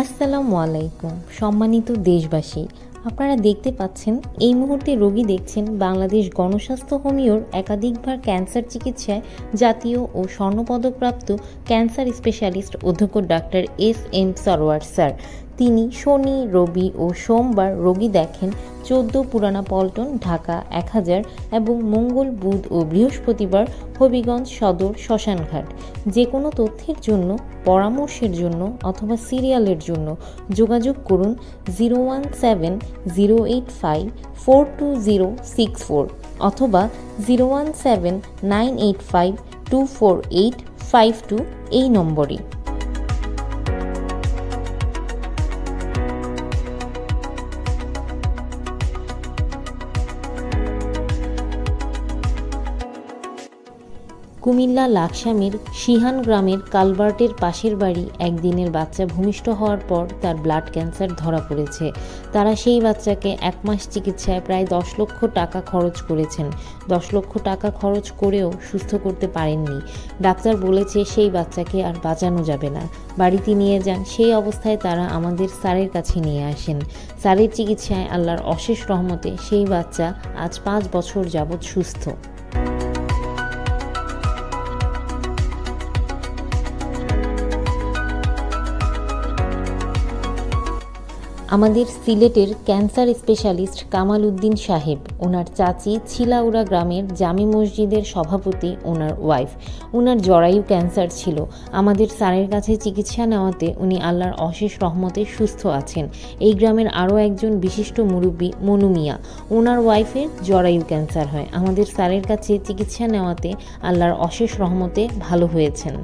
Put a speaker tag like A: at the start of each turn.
A: আসসালামু আলাইকুম সম্মানিত দেশবাসী, আপনারা দেখতে পাচ্ছেন এই মুহূর্তে রোগী দেখছেন বাংলাদেশ গণস্বাস্থ্য হোমিওর একাধিকবার ক্যান্সার চিকিৎসায় জাতীয় ও স্বর্ণপদকপ্রাপ্ত ক্যান্সার স্পেশালিস্ট অধ্যক্ষ ডাক্তার এস.এম. সরোয়ার স্যার। তিনি শনি, রবি ও সোমবার রোগী দেখেন 14 পুরানা পল্টন, ঢাকা 1000 এবং মঙ্গল, বুধ ও বৃহস্পতিবার হবিগঞ্জ সদর শ্মশানঘাট। যে কোনো তথ্যের জন্য, পরামর্শের জন্য অথবা সিরিয়ালের জন্য যোগাযোগ করুন 017-085-42064 অথবা 017-985-24852 এই নম্বরে। কুমিল্লা লাকসামের শিহান গ্রামের কালভার্টের পাশের বাড়ি একদিনের বাচ্চা ভূমিষ্ঠ হওয়ার পর তার ব্লাড ক্যান্সার ধরা পড়েছে। তারা সেই বাচ্চাকে 1 মাস চিকিৎসায় প্রায় 10 লক্ষ টাকা খরচ করেছেন। 10 লক্ষ টাকা খরচ করেও সুস্থ করতে পারেননি। ডাক্তার বলেছে সেই বাচ্চাকে আর বাঁচানো যাবে না, বাড়িতে নিয়ে যান। সেই অবস্থায় তারা আমাদের স্যারের কাছে নিয়ে আসেন। স্যারের চিকিৎসায় আল্লাহর অশেষ রহমতে সেই বাচ্চা আজ 5 বছর যাবৎ সুস্থ। আমাদের সিলেটের ক্যান্সার স্পেশালিস্ট কামাল উদ্দিন সাহেব, ওনার চাচি ছিলাউড়া গ্রামের জামি মসজিদের সভাপতি, ওনার ওয়াইফ, ওনার জরায়ু ক্যান্সার ছিল। আমাদের স্যারের কাছে চিকিৎসা নেওয়াতে উনি আল্লাহর অশেষ রহমতে সুস্থ আছেন। এই গ্রামের আরও একজন বিশিষ্ট মুরব্বী মনু মিয়া, ওনার ওয়াইফের জরায়ু ক্যান্সার হয়। আমাদের স্যারের কাছে চিকিৎসা নেওয়াতে আল্লাহর অশেষ রহমতে ভালো হয়েছেন।